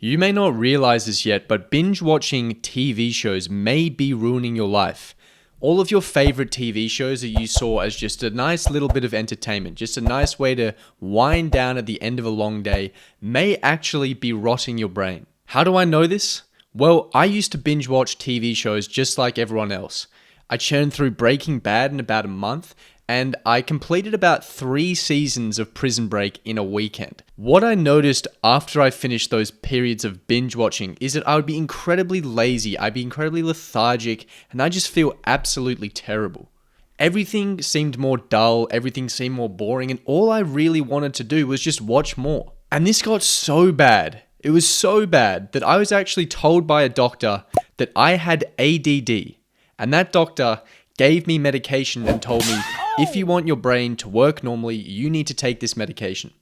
You may not realize this yet, but binge watching TV shows may be ruining your life. All of your favorite TV shows that you saw as just a nice little bit of entertainment, just a nice way to wind down at the end of a long day, may actually be rotting your brain. How do I know this? Well, I used to binge watch TV shows just like everyone else. I churned through Breaking Bad in about a month, and I completed about 3 seasons of Prison Break in a weekend. What I noticed after I finished those periods of binge watching is that I would be incredibly lazy, I'd be incredibly lethargic, and I just feel absolutely terrible. Everything seemed more dull, everything seemed more boring, and all I really wanted to do was just watch more. And this got so bad. It was so bad that I was actually told by a doctor that I had ADD. And that doctor gave me medication and told me, if you want your brain to work normally, you need to take this medication.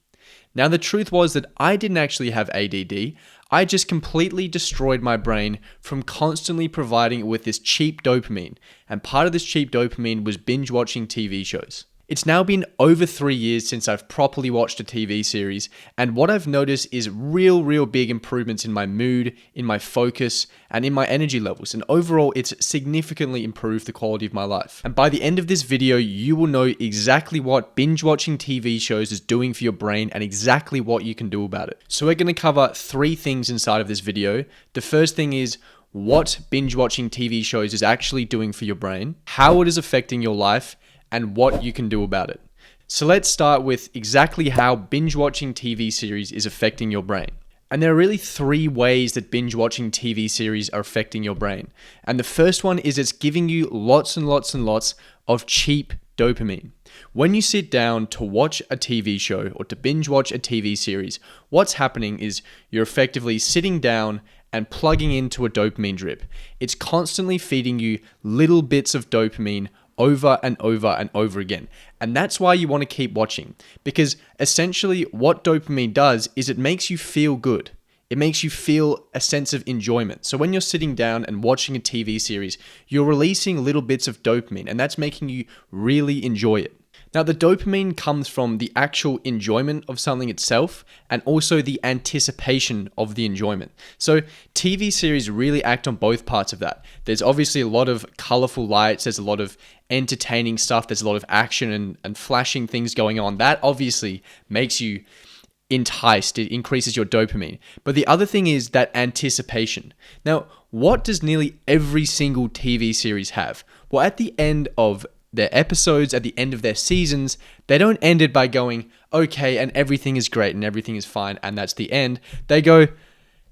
Now, the truth was that I didn't actually have ADD. I just completely destroyed my brain from constantly providing it with this cheap dopamine. And part of this cheap dopamine was binge watching TV shows. It's now been over 3 years since I've properly watched a TV series, and what I've noticed is real big improvements in my mood, in my focus, and in my energy levels, and overall it's significantly improved the quality of my life. And by the end of this video, you will know exactly what binge watching TV shows is doing for your brain and exactly what you can do about it. So we're going to cover 3 things inside of this video. The first thing is what binge watching TV shows is actually doing for your brain, how it is affecting your life, and what you can do about it. So let's start with exactly how binge watching TV series is affecting your brain. And there are really 3 ways that binge watching TV series are affecting your brain. And the first one is it's giving you lots and lots and lots of cheap dopamine. When you sit down to watch a TV show or to binge watch a TV series, what's happening is you're effectively sitting down and plugging into a dopamine drip. It's constantly feeding you little bits of dopamine over and over and over again. And that's why you want to keep watching, because essentially what dopamine does is it makes you feel good. It makes you feel a sense of enjoyment. So when you're sitting down and watching a TV series, you're releasing little bits of dopamine, and that's making you really enjoy it. Now, the dopamine comes from the actual enjoyment of something itself and also the anticipation of the enjoyment. So TV series really act on both parts of that. There's obviously a lot of colorful lights, there's a lot of entertaining stuff, there's a lot of action and flashing things going on. That obviously makes you enticed, it increases your dopamine. But the other thing is that anticipation. Now, what does nearly every single TV series have? Well, at the end of their episodes, at the end of their seasons, they don't end it by going, okay, and everything is great and everything is fine, and that's the end. They go,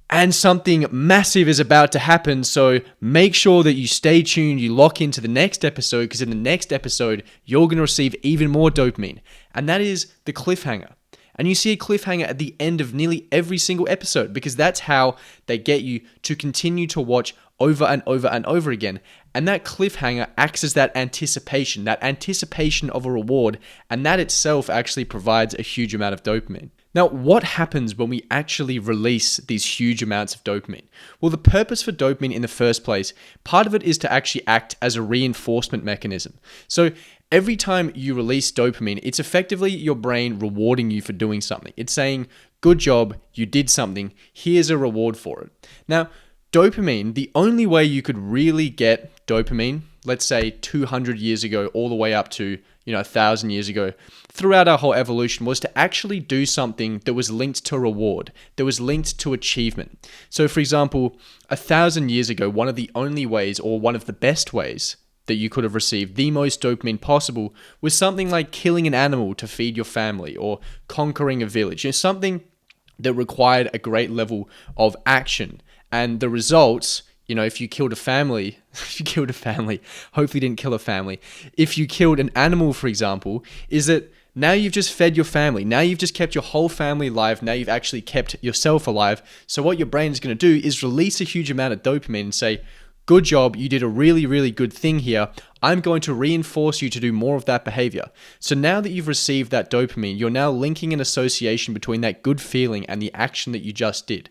and something massive is about to happen, so make sure that you stay tuned, you lock into the next episode, because in the next episode, you're going to receive even more dopamine. And that is the cliffhanger. And you see a cliffhanger at the end of nearly every single episode, because that's how they get you to continue to watch over and over and over again. And that cliffhanger acts as that anticipation of a reward, and that itself actually provides a huge amount of dopamine. Now, what happens when we actually release these huge amounts of dopamine? Well, the purpose for dopamine in the first place, part of it is to actually act as a reinforcement mechanism. So every time you release dopamine, it's effectively your brain rewarding you for doing something. It's saying, good job, you did something, here's a reward for it. Now, dopamine, the only way you could really get dopamine, let's say 200 years ago, all the way up to 1,000 years ago, throughout our whole evolution, was to actually do something that was linked to reward, that was linked to achievement. So for example, 1,000 years ago, one of the only ways, or one of the best ways that you could have received the most dopamine possible was something like killing an animal to feed your family, or conquering a village. Something that required a great level of action. And the results, if you killed a family, hopefully didn't kill a family. If you killed an animal, for example, is that now you've just fed your family. Now you've just kept your whole family alive. Now you've actually kept yourself alive. So what your brain is going to do is release a huge amount of dopamine and say, good job, you did a really good thing here. I'm going to reinforce you to do more of that behavior. So now that you've received that dopamine, you're now linking an association between that good feeling and the action that you just did.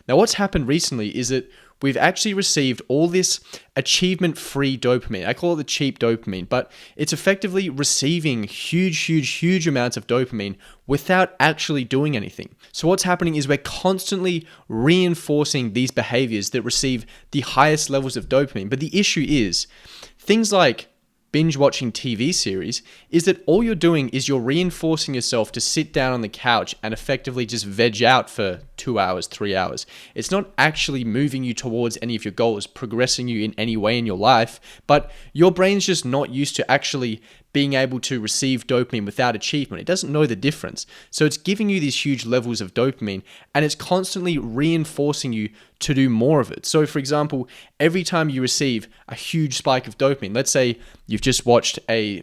Now, what's happened recently is that we've actually received all this achievement-free dopamine. I call it the cheap dopamine, but it's effectively receiving huge amounts of dopamine without actually doing anything. So what's happening is we're constantly reinforcing these behaviors that receive the highest levels of dopamine. But the issue is things like binge watching TV series is that all you're doing is you're reinforcing yourself to sit down on the couch and effectively just veg out for 2 hours, 3 hours. It's not actually moving you towards any of your goals, progressing you in any way in your life, but your brain's just not used to actually being able to receive dopamine without achievement. It doesn't know the difference. So it's giving you these huge levels of dopamine and it's constantly reinforcing you to do more of it. So for example, every time you receive a huge spike of dopamine, let's say you've just watched a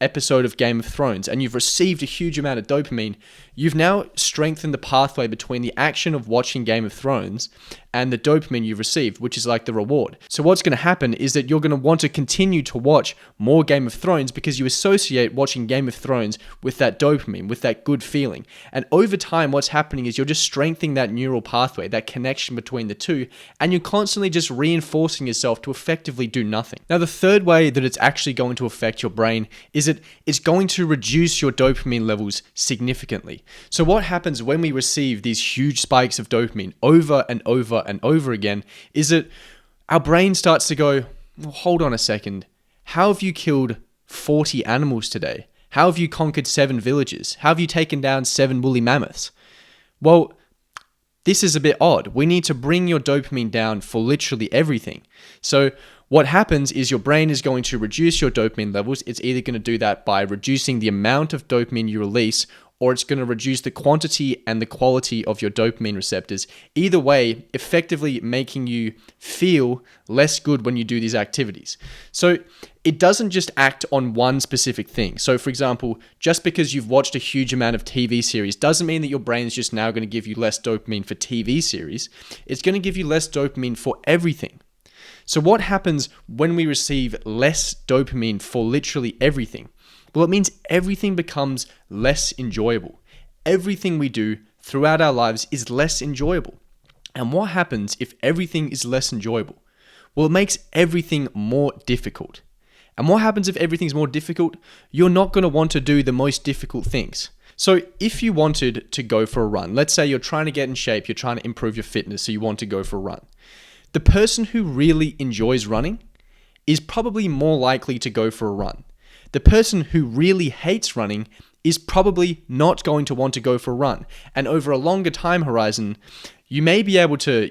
episode of Game of Thrones and you've received a huge amount of dopamine, you've now strengthened the pathway between the action of watching Game of Thrones and the dopamine you've received, which is like the reward. So what's going to happen is that you're going to want to continue to watch more Game of Thrones because you associate watching Game of Thrones with that dopamine, with that good feeling. And over time, what's happening is you're just strengthening that neural pathway, that connection between the two, and you're constantly just reinforcing yourself to effectively do nothing. Now, the third way that it's actually going to affect your brain is that it's going to reduce your dopamine levels significantly. So what happens when we receive these huge spikes of dopamine over and over again is that our brain starts to go, well, hold on a second. How have you killed 40 animals today? How have you conquered 7 villages? How have you taken down 7 woolly mammoths? Well, this is a bit odd. We need to bring your dopamine down for literally everything. So what happens is your brain is going to reduce your dopamine levels. It's either going to do that by reducing the amount of dopamine you release, or it's going to reduce the quantity and the quality of your dopamine receptors. Either way, effectively making you feel less good when you do these activities. So it doesn't just act on one specific thing. So for example, just because you've watched a huge amount of TV series doesn't mean that your brain is just now going to give you less dopamine for TV series. It's going to give you less dopamine for everything. So what happens when we receive less dopamine for literally everything? Well, it means everything becomes less enjoyable. Everything we do throughout our lives is less enjoyable. And what happens if everything is less enjoyable? Well, it makes everything more difficult. And what happens if everything's more difficult? You're not going to want to do the most difficult things. So if you wanted to go for a run, let's say you're trying to get in shape, you're trying to improve your fitness, so you want to go for a run. The person who really enjoys running is probably more likely to go for a run. The person who really hates running is probably not going to want to go for a run. And over a longer time horizon, you may be able to,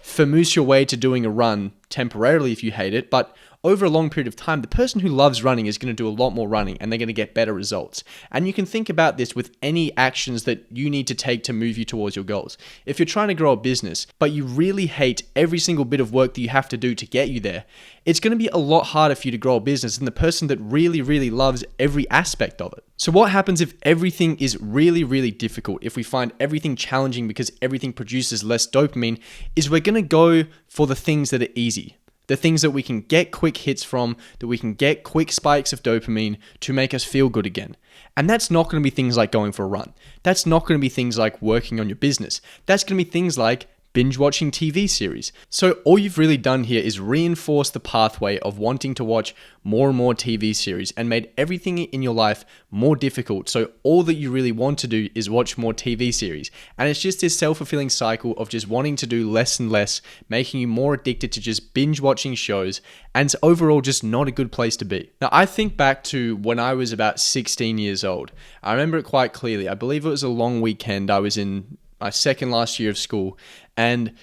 famoose your way to doing a run temporarily if you hate it, but over a long period of time, the person who loves running is going to do a lot more running and they're going to get better results. And you can think about this with any actions that you need to take to move you towards your goals. If you're trying to grow a business, but you really hate every single bit of work that you have to do to get you there, it's going to be a lot harder for you to grow a business than the person that really loves every aspect of it. So what happens if everything is really difficult, if we find everything challenging because everything produces less dopamine, is we're going to go for the things that are easy. The things that we can get quick hits from, that we can get quick spikes of dopamine to make us feel good again. And that's not going to be things like going for a run. That's not going to be things like working on your business. That's going to be things like binge watching TV series. So all you've really done here is reinforce the pathway of wanting to watch more and more TV series and made everything in your life more difficult. So all that you really want to do is watch more TV series. And it's just this self-fulfilling cycle of just wanting to do less and less, making you more addicted to just binge watching shows. And it's overall just not a good place to be. Now, I think back to when I was about 16 years old. I remember it quite clearly. I believe it was a long weekend. I was in my second last year of school, and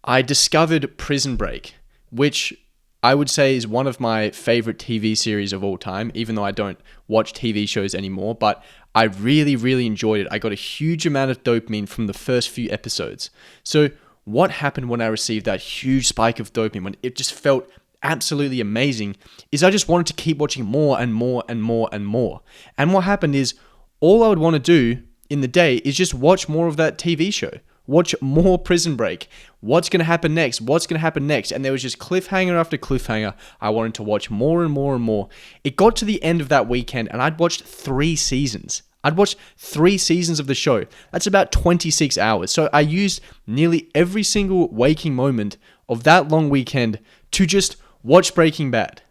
I discovered Prison Break, which I would say is one of my favorite TV series of all time, even though I don't watch TV shows anymore, but I really enjoyed it. I got a huge amount of dopamine from the first few episodes. So what happened when I received that huge spike of dopamine, when it just felt absolutely amazing, is I just wanted to keep watching more and more. And what happened is all I would want to do in the day is just watch more of that TV show. Watch more Prison Break. What's going to happen next? What's going to happen next? And there was just cliffhanger after cliffhanger. I wanted to watch more and more. It got to the end of that weekend and I'd watched 3 seasons. I'd watched 3 seasons of the show. That's about 26 hours. So I used nearly every single waking moment of that long weekend to just watch Breaking Bad.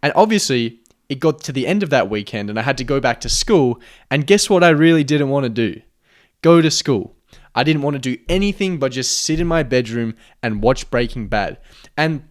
And obviously, it got to the end of that weekend and I had to go back to school. And guess what I really didn't want to do? Go to school. I didn't want to do anything but just sit in my bedroom and watch Breaking Bad. And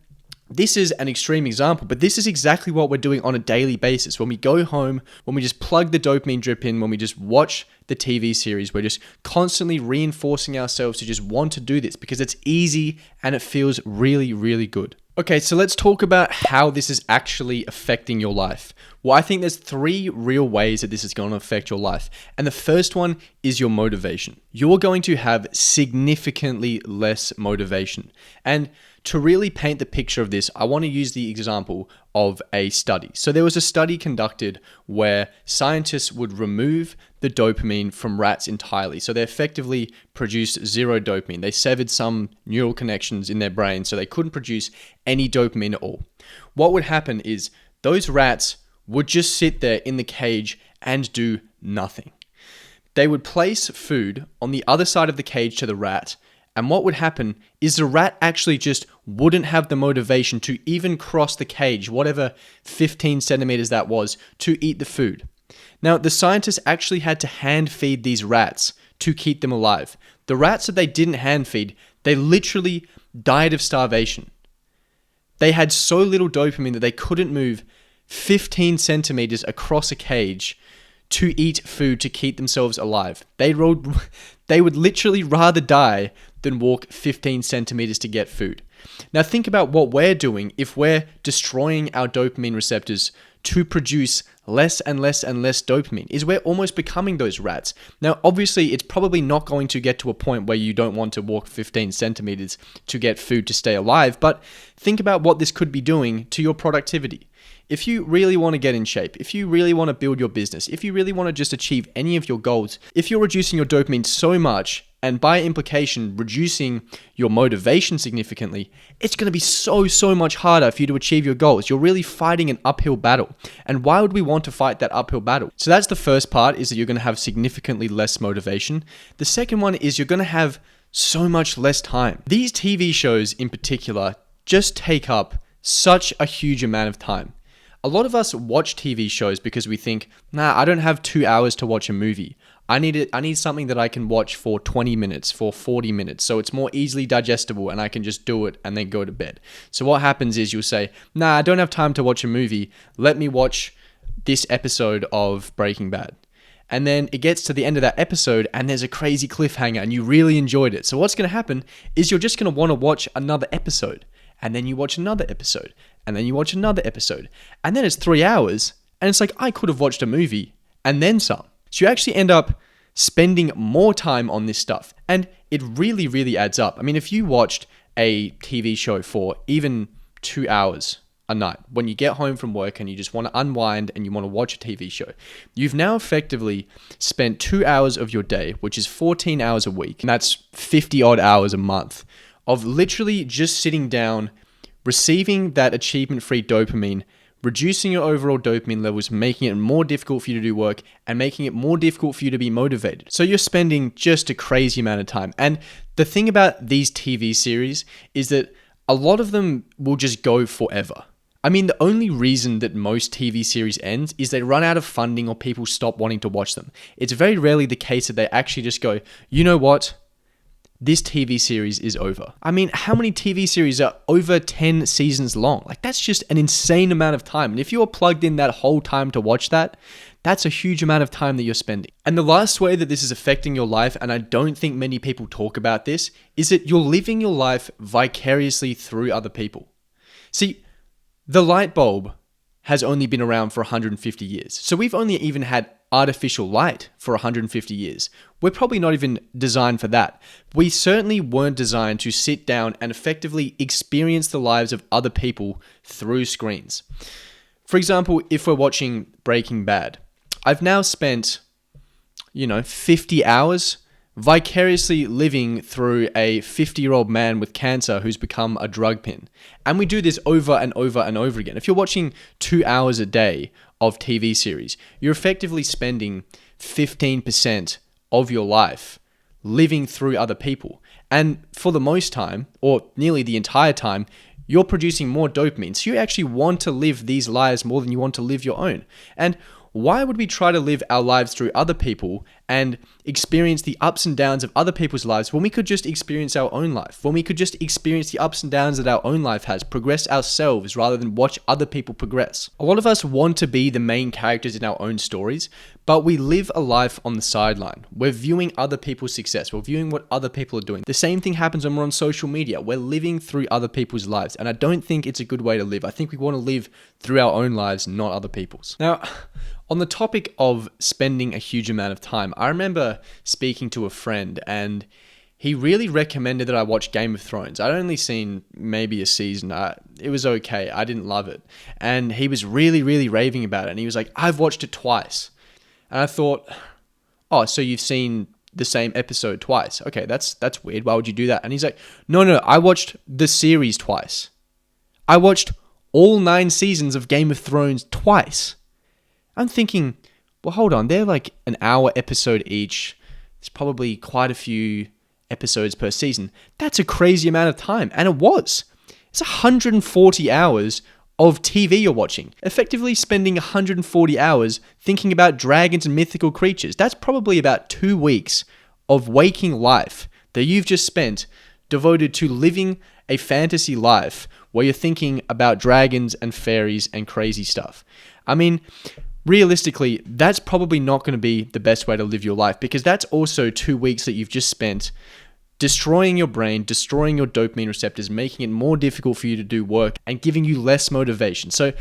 this is an extreme example, but this is exactly what we're doing on a daily basis. When we go home, when we just plug the dopamine drip in, when we just watch the TV series, we're just constantly reinforcing ourselves to just want to do this because it's easy and it feels really, really good. Okay, so let's talk about how this is actually affecting your life. Well, I think there's 3 real ways that this is going to affect your life. And the first one is your motivation. You're going to have significantly less motivation. And to really paint the picture of this, I want to use the example of a study. So there was a study conducted where scientists would remove the dopamine from rats entirely. So they effectively produced zero dopamine. They severed some neural connections in their brain so they couldn't produce any dopamine at all. What would happen is those rats would just sit there in the cage and do nothing. They would place food on the other side of the cage to the rat, and what would happen is the rat actually just wouldn't have the motivation to even cross the cage, whatever 15 centimeters that was, to eat the food. Now, the scientists actually had to hand feed these rats to keep them alive. The rats that they didn't hand feed, they literally died of starvation. They had so little dopamine that they couldn't move 15 centimeters across a cage to eat food to keep themselves alive. They would literally rather die than walk 15 centimeters to get food. Now think about what we're doing if we're destroying our dopamine receptors to produce less and less and less dopamine, is we're almost becoming those rats. Now, obviously, it's probably not going to get to a point where you don't want to walk 15 centimeters to get food to stay alive, but think about what this could be doing to your productivity. If you really want to get in shape, if you really want to build your business, if you really want to just achieve any of your goals, if you're reducing your dopamine so much, and by implication, reducing your motivation significantly, it's going to be so much harder for you to achieve your goals. You're really fighting an uphill battle. And why would we want to fight that uphill battle? So that's the first part, is that you're going to have significantly less motivation. The second one is you're going to have so much less time. These TV shows in particular just take up such a huge amount of time. A lot of us watch TV shows because we think, I don't have 2 hours to watch a movie. I need something that I can watch for 20 minutes, for 40 minutes, so it's more easily digestible and I can just do it and then go to bed. So what happens is you'll say, I don't have time to watch a movie. Let me watch this episode of Breaking Bad. And then it gets to the end of that episode and there's a crazy cliffhanger and you really enjoyed it. So what's going to happen is you're just going to want to watch another episode. And then you watch another episode. And then you watch another episode. And then it's 3 hours. And it's like, I could have watched a movie and then some. So you actually end up spending more time on this stuff. And it really, really adds up. I mean, if you watched a TV show for even 2 hours a night, when you get home from work and you just want to unwind and you want to watch a TV show, you've now effectively spent 2 hours of your day, which is 14 hours a week. And that's 50 odd hours a month of literally just sitting down, receiving that achievement-free dopamine, reducing your overall dopamine levels, making it more difficult for you to do work, and making it more difficult for you to be motivated. So you're spending just a crazy amount of time. And the thing about these TV series is that a lot of them will just go forever. I mean, the only reason that most TV series end is they run out of funding or people stop wanting to watch them. It's very rarely the case that they actually just go, you know what? This TV series is over. I mean, how many TV series are over 10 seasons long? Like, that's just an insane amount of time. And if you are plugged in that whole time to watch that, that's a huge amount of time that you're spending. And the last way that this is affecting your life, and I don't think many people talk about this, is that you're living your life vicariously through other people. See, the light bulb has only been around for 150 years. So we've only even had artificial light for 150 years. We're probably not even designed for that. We certainly weren't designed to sit down and effectively experience the lives of other people through screens. For example, if we're watching Breaking Bad, I've now spent, 50 hours vicariously living through a 50-year-old man with cancer who's become a drug pin. And we do this over and over and over again. If you're watching 2 hours a day of TV series, you're effectively spending 15% of your life living through other people. And for the most time, or nearly the entire time, you're producing more dopamine. So you actually want to live these lives more than you want to live your own. And why would we try to live our lives through other people and experience the ups and downs of other people's lives when we could just experience our own life, when we could just experience the ups and downs that our own life has, progress ourselves rather than watch other people progress? A lot of us want to be the main characters in our own stories, but we live a life on the sideline. We're viewing other people's success. We're viewing what other people are doing. The same thing happens when we're on social media. We're living through other people's lives, and I don't think it's a good way to live. I think we want to live through our own lives, not other people's. Now, on the topic of spending a huge amount of time, I remember speaking to a friend and he really recommended that I watch Game of Thrones. I'd only seen maybe a season. It was okay. I didn't love it. And he was really, really raving about it. And he was like, I've watched it twice. And I thought, oh, so you've seen the same episode twice. Okay, that's weird. Why would you do that? And he's like, no, I watched the series twice. I watched all 9 seasons of Game of Thrones twice. I'm thinking, well, hold on. They're like an hour episode each. There's probably quite a few episodes per season. That's a crazy amount of time. And it was. It's 140 hours of TV you're watching. Effectively spending 140 hours thinking about dragons and mythical creatures. That's probably about 2 weeks of waking life that you've just spent devoted to living a fantasy life where you're thinking about dragons and fairies and crazy stuff. I mean, realistically, that's probably not going to be the best way to live your life, because that's also 2 weeks that you've just spent destroying your brain, destroying your dopamine receptors, making it more difficult for you to do work and giving you less motivation. So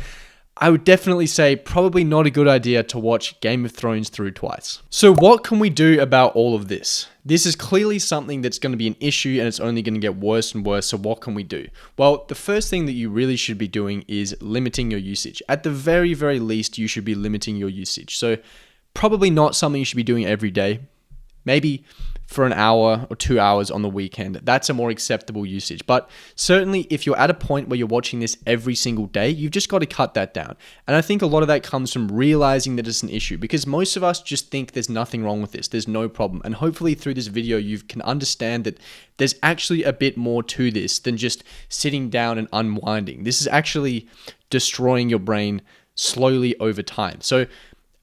I would definitely say probably not a good idea to watch Game of Thrones through twice. So what can we do about all of this? This is clearly something that's going to be an issue and it's only going to get worse and worse. So what can we do? Well, the first thing that you really should be doing is limiting your usage. At the very, very least, you should be limiting your usage. So probably not something you should be doing every day. Maybe for an hour or 2 hours on the weekend. That's a more acceptable usage. But certainly if you're at a point where you're watching this every single day, you've just got to cut that down. And I think a lot of that comes from realizing that it's an issue, because most of us just think there's nothing wrong with this. There's no problem. And hopefully through this video, you can understand that there's actually a bit more to this than just sitting down and unwinding. This is actually destroying your brain slowly over time. So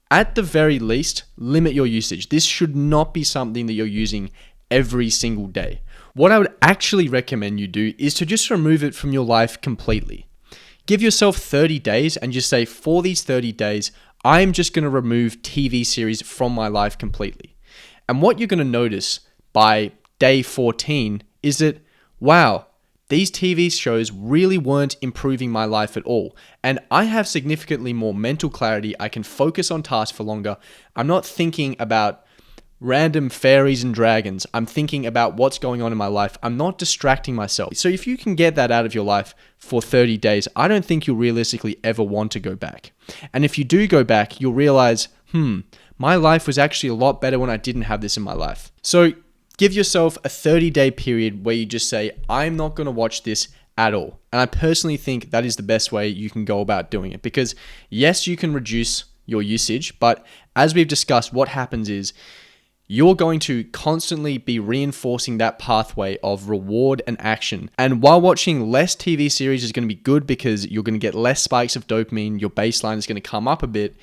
at the very least, limit your usage. This should not be something that you're using every single day. What I would actually recommend you do is to just remove it from your life completely. Give yourself 30 days and just say, for these 30 days, I'm just going to remove TV series from my life completely. And what you're going to notice by day 14 is that, wow, these TV shows really weren't improving my life at all. And I have significantly more mental clarity. I can focus on tasks for longer. I'm not thinking about random fairies and dragons. I'm thinking about what's going on in my life. I'm not distracting myself. So if you can get that out of your life for 30 days, I don't think you'll realistically ever want to go back. And if you do go back, you'll realize, my life was actually a lot better when I didn't have this in my life. So give yourself a 30-day period where you just say, I'm not going to watch this at all. And I personally think that is the best way you can go about doing it, because yes, you can reduce your usage, but as we've discussed, what happens is you're going to constantly be reinforcing that pathway of reward and action. And while watching less TV series is going to be good because you're going to get less spikes of dopamine, your baseline is going to come up a bit.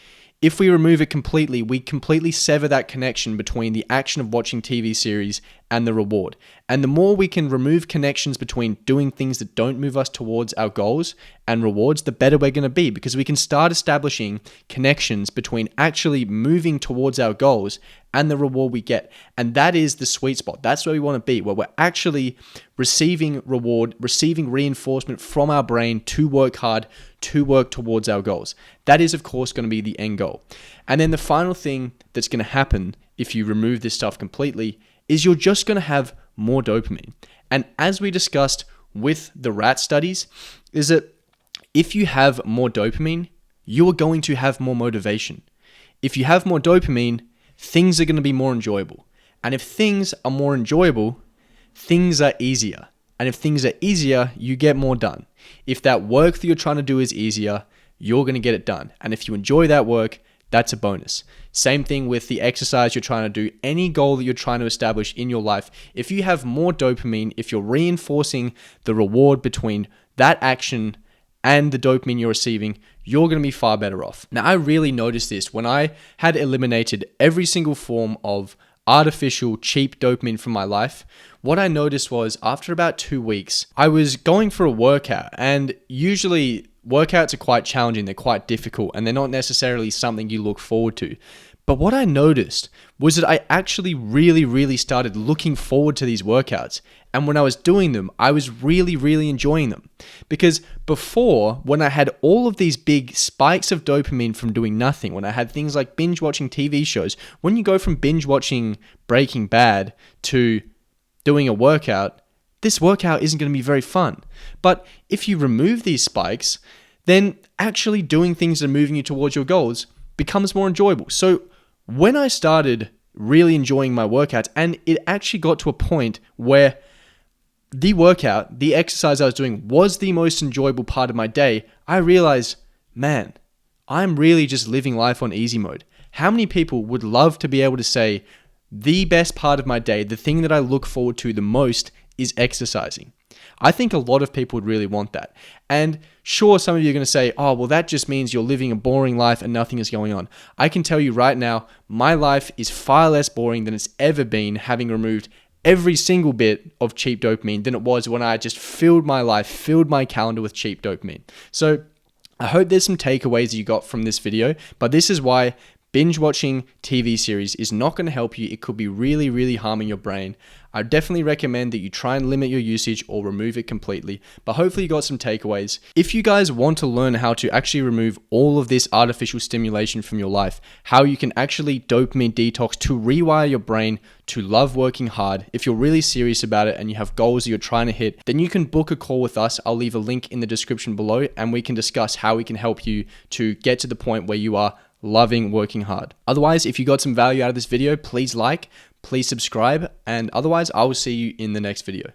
If we remove it completely, we completely sever that connection between the action of watching TV series and the reward. And the more we can remove connections between doing things that don't move us towards our goals and rewards, the better we're going to be, because we can start establishing connections between actually moving towards our goals and the reward we get. And that is the sweet spot. That's where we want to be, where we're actually receiving reward, receiving reinforcement from our brain to work hard, to work towards our goals. That is, of course, going to be the end goal. And then the final thing that's going to happen if you remove this stuff completely is you're just going to have more dopamine. And as we discussed with the rat studies, is that if you have more dopamine, you are going to have more motivation. If you have more dopamine, things are going to be more enjoyable. And if things are more enjoyable, things are easier. And if things are easier, you get more done. If that work that you're trying to do is easier, you're going to get it done. And if you enjoy that work, that's a bonus. Same thing with the exercise you're trying to do, any goal that you're trying to establish in your life. If you have more dopamine, if you're reinforcing the reward between that action and the dopamine you're receiving, you're going to be far better off. Now, I really noticed this when I had eliminated every single form of artificial, cheap dopamine from my life. What I noticed was after about 2 weeks, I was going for a workout, and usually workouts are quite challenging, they're quite difficult, and they're not necessarily something you look forward to. But what I noticed was that I actually really started looking forward to these workouts. And when I was doing them, I was really enjoying them. Because before, when I had all of these big spikes of dopamine from doing nothing, when I had things like binge watching TV shows, when you go from binge watching Breaking Bad to doing a workout, this workout isn't going to be very fun. But if you remove these spikes, then actually doing things that are moving you towards your goals becomes more enjoyable. So when I started really enjoying my workouts, and it actually got to a point where the workout, the exercise I was doing was the most enjoyable part of my day, I realized, man, I'm really just living life on easy mode. How many people would love to be able to say, the best part of my day, the thing that I look forward to the most is exercising? I think a lot of people would really want that. And sure, some of you are going to say, oh, well, that just means you're living a boring life and nothing is going on. I can tell you right now, my life is far less boring than it's ever been, having removed every single bit of cheap dopamine than it was when I just filled my life, filled my calendar with cheap dopamine. So I hope there's some takeaways you got from this video, but this is why binge watching TV series is not going to help you. It could be really harming your brain. I definitely recommend that you try and limit your usage or remove it completely, but hopefully you got some takeaways. If you guys want to learn how to actually remove all of this artificial stimulation from your life, how you can actually dopamine detox to rewire your brain to love working hard, if you're really serious about it and you have goals that you're trying to hit, then you can book a call with us. I'll leave a link in the description below and we can discuss how we can help you to get to the point where you are loving working hard. Otherwise, if you got some value out of this video, please like, please subscribe, and otherwise I will see you in the next video.